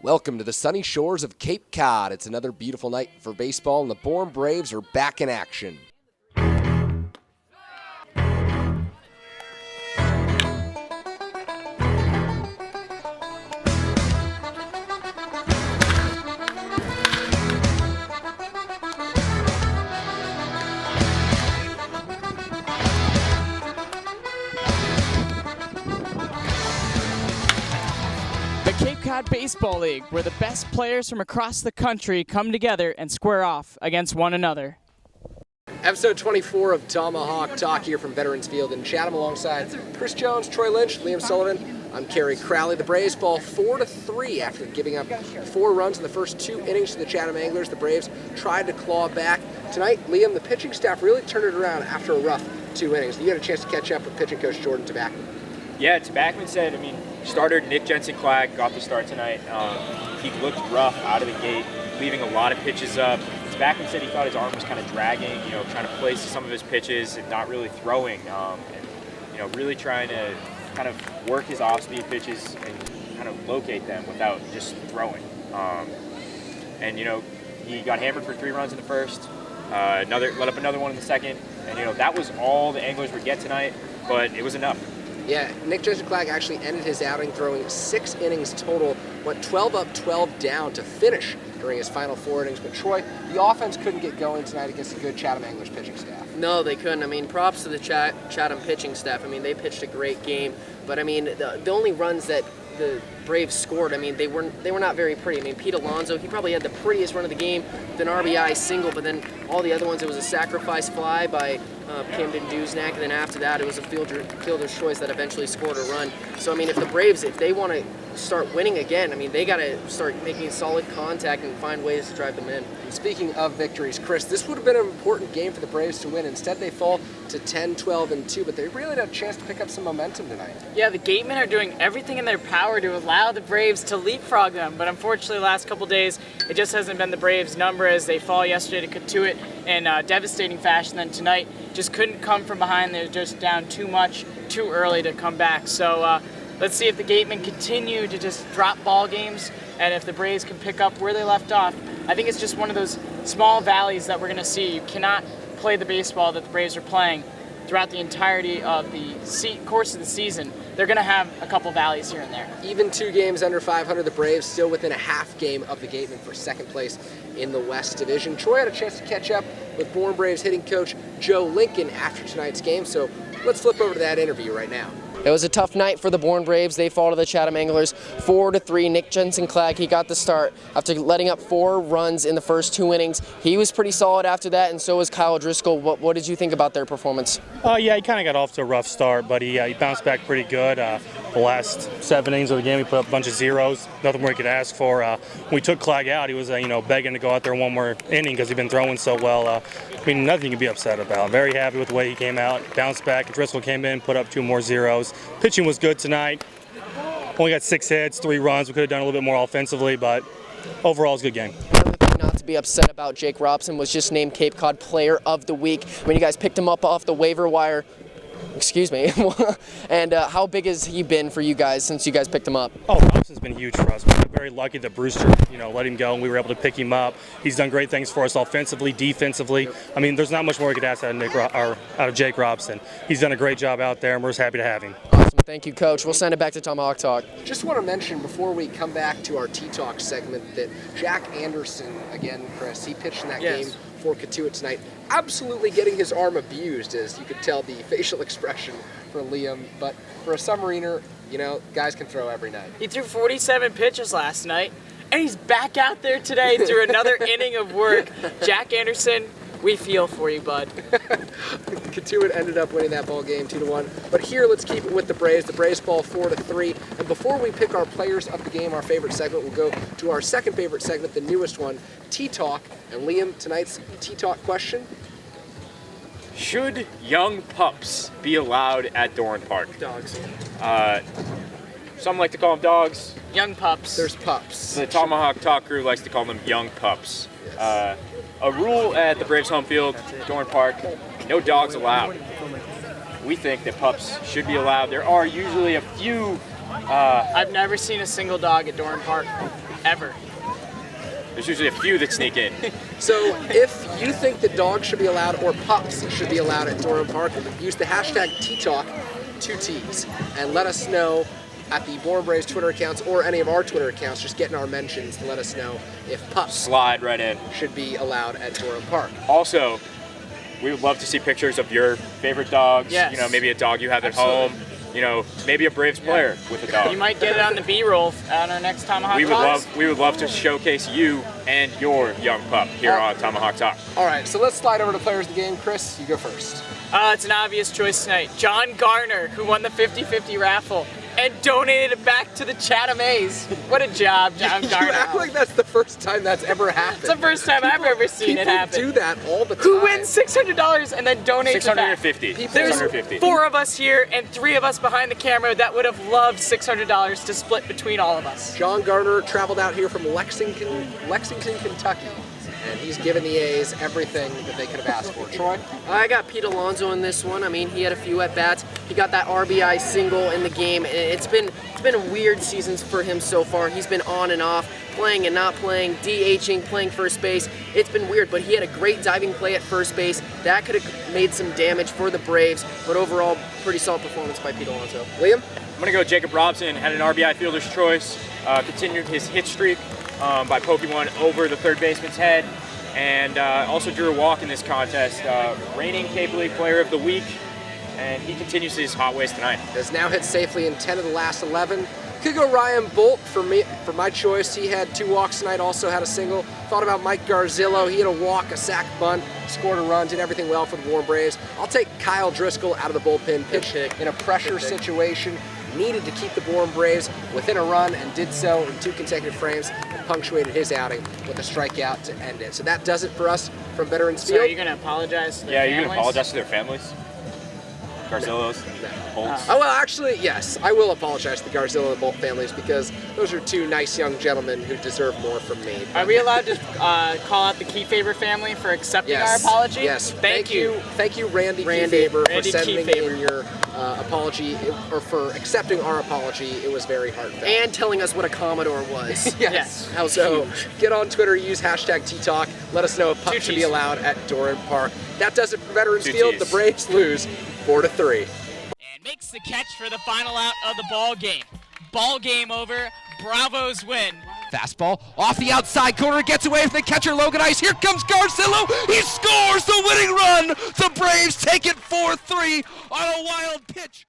Welcome to the sunny shores of Cape Cod. It's another beautiful night for baseball, and the Bourne Braves are back in action. Cape Cod Baseball League, where the best players from across the country come together and square off against one another. Episode 24 of Tomahawk Talk here from Veterans Field in Chatham alongside Chris Jones, Troy Lynch, Liam Sullivan. I'm Kerry Crowley. The Braves fall 4-3 after giving up 4 runs in the first 2 innings to the Chatham Anglers. The Braves tried to claw back. Tonight, Liam, the pitching staff really turned it around after a rough 2 innings. You had a chance to catch up with pitching coach Jordan Tabachman. Yeah, Tabachman said, starter Nick Jensen-Clack got the start tonight. He looked rough out of the gate, leaving a lot of pitches up. Tabachman said he thought his arm was kind of dragging, trying to place some of his pitches and not really throwing, and really trying to kind of work his off-speed pitches and kind of locate them without just throwing. He got hammered for 3 runs in the first, let up another one in the second, and that was all the Anglers would get tonight, but it was enough. Yeah, Nick Jensen-Clack actually ended his outing throwing 6 innings total, went 12 up, 12 down to finish during his final 4 innings. But Troy, the offense couldn't get going tonight against a good Chatham Anglers pitching staff. No, they couldn't. Props to the Chatham pitching staff. They pitched a great game. But, the only runs that the Braves scored, they were not very pretty. Pete Alonso, he probably had the prettiest run of the game with an RBI single, but then all the other ones, it was a sacrifice fly by Camden Duznak, and then after that, it was a fielder's choice that eventually scored a run. So, if the Braves, if they want to start winning again, they got to start making solid contact and find ways to drive them in. Speaking of victories, Chris, this would have been an important game for the Braves to win. Instead, they fall to 10-12-2, but they really had a chance to pick up some momentum tonight. Yeah, the Gatemen are doing everything in their power to allow the Braves to leapfrog them, but unfortunately, the last couple days, it just hasn't been the Braves' number as they fall yesterday to Katuitt in devastating fashion. Then tonight, just couldn't come from behind. They're just down too much, too early to come back. So let's see if the Gatemen continue to just drop ball games and if the Braves can pick up where they left off. I think it's just one of those small valleys that we're going to see. You cannot play the baseball that the Braves are playing throughout the entirety of the course of the season. They're going to have a couple valleys here and there. Even 2 games under 500, the Braves still within a half game of the Gatemen for second place in the West Division. Troy had a chance to catch up with Bourne Braves hitting coach Joe Lincoln after tonight's game, so let's flip over to that interview right now. It was a tough night for the Bourne Braves. They fall to the Chatham Anglers 4-3. Nick Jensen-Clack, he got the start after letting up 4 runs in the first 2 innings. He was pretty solid after that, and so was Kyle Driscoll. What did you think about their performance? Yeah, he kind of got off to a rough start, but he bounced back pretty good. The last 7 innings of the game, he put up a bunch of zeros. Nothing more he could ask for. When we took Clack out, he was begging to go out there one more inning because he'd been throwing so well. Nothing you can be upset about. Very happy with the way he came out, bounced back. Driscoll came in, put up 2 more zeros. Pitching was good tonight. Only got 6 hits, 3 runs. We could have done a little bit more offensively, but overall, it's a good game. Another thing not to be upset about, Jake Robson was just named Cape Cod Player of the Week when you guys picked him up off the waiver wire. Excuse me. And how big has he been for you guys since you guys picked him up? Oh, Robson's been huge for us. We're very lucky that Brewster, let him go and we were able to pick him up. He's done great things for us offensively, defensively. There's not much more we could ask out of Jake Robson. He's done a great job out there, and we're just happy to have him. Awesome. Thank you, Coach. We'll send it back to Tomahawk Talk. Just want to mention before we come back to our T-Talk segment that Jack Anderson, again, Chris, he pitched in that game for Katuitt tonight, absolutely getting his arm abused, as you could tell the facial expression for Liam. But for a submariner, guys can throw every night. He threw 47 pitches last night, and he's back out there today through another inning of work. Jack Anderson, we feel for you, bud. Katuitt ended up winning that ball game 2-1. But here, let's keep it with the Braves. The Braves fall 4-3. And before we pick our players of the game, our favorite segment, we'll go to our second favorite segment, the newest one, T-Talk. And Liam, tonight's T-Talk question: Should young pups be allowed at Bourne Park? Dogs. Some like to call them dogs. Young pups. There's pups. The Tomahawk Talk crew likes to call them young pups. Yes. A rule at the Braves home field, Bourne Park, no dogs allowed. We think that pups should be allowed. There are usually a few I've never seen a single dog at Bourne Park, ever. There's usually a few that sneak in. So if you think that dogs should be allowed or pups should be allowed at Bourne Park, use the hashtag TTalk, 2 T's, and let us know at the Bourne Braves Twitter accounts or any of our Twitter accounts. Just get in our mentions to let us know if pups Slide right in. should be allowed at Bourne Park. Also, we would love to see pictures of your favorite dogs. Yes. You know, maybe a dog you have at Absolutely. home. You know, maybe a Braves player with a dog. You might get it on the B-roll on our next Tomahawk Talk. We would love to showcase you and your young pup here on Tomahawk Talk. All right, so let's slide over to players of the game. Chris, you go first. It's an obvious choice tonight. John Garner, who won the 50-50 raffle and donated it back to the Chatham A's. What a job, John You Garner. act like that's the first time that's ever happened. It's the first time I've ever seen it happen. People do that all the time. Who wins $600 and then donates it back? 650. There's 650. 4 of us here and 3 of us behind the camera that would have loved $600 to split between all of us. John Garner traveled out here from Lexington, Kentucky, and he's given the A's everything that they could have asked for. Troy? I got Pete Alonso in this one. I mean, he had a few at-bats. He got that RBI single in the game. It's been weird seasons for him so far. He's been on and off, playing and not playing, DHing, playing first base. It's been weird, but he had a great diving play at first base. That could have made some damage for the Braves, but overall, pretty solid performance by Pete Alonso. Liam? I'm going to go Jacob Robson, had an RBI fielder's choice, continued his hit streak by poking one over the third baseman's head, and also drew a walk in this contest. Reigning Cape League Player of the Week, and he continues his hot ways tonight. Has now hit safely in 10 of the last 11. Could go Ryan Bolt for my choice. He had 2 walks tonight, also had a single. Thought about Mike Garzillo. He had a walk, a sac bunt, scored a run, did everything well for the Bourne Braves. I'll take Kyle Driscoll out of the bullpen, pitched in a pressure situation. Needed to keep the Bourne Braves within a run and did so in 2 consecutive frames and punctuated his outing with a strikeout to end it. So that does it for us from Veterans So Field. are you going to apologize to their Yeah, families? you're going to apologize to their families? Garzillos, Bolts. Oh, well, actually, yes, I will apologize to the Garzillo and Bolt families because those are 2 nice young gentlemen who deserve more from me. Are we allowed to call out the Keyfaber family for accepting our apology? Yes. Thank you. Thank you, Randy Randy. Keyfaber, for Randy sending Keyfaber. in your apology, or for accepting our apology. It was very heartfelt. And telling us what a Commodore was. Yes. That was So huge. get on Twitter, use hashtag TTalk. Let us know if pups 2 should be Ts. allowed at Bourne Park. That does it for Veterans 2 Field. Ts. The Braves lose 4-3. And makes the catch for the final out of the ball game. Ball game over. Bravos win. Fastball off the outside corner, gets away from the catcher Logan Ice. Here comes Garzillo. He scores the winning run. The Braves take it 4-3 on a wild pitch.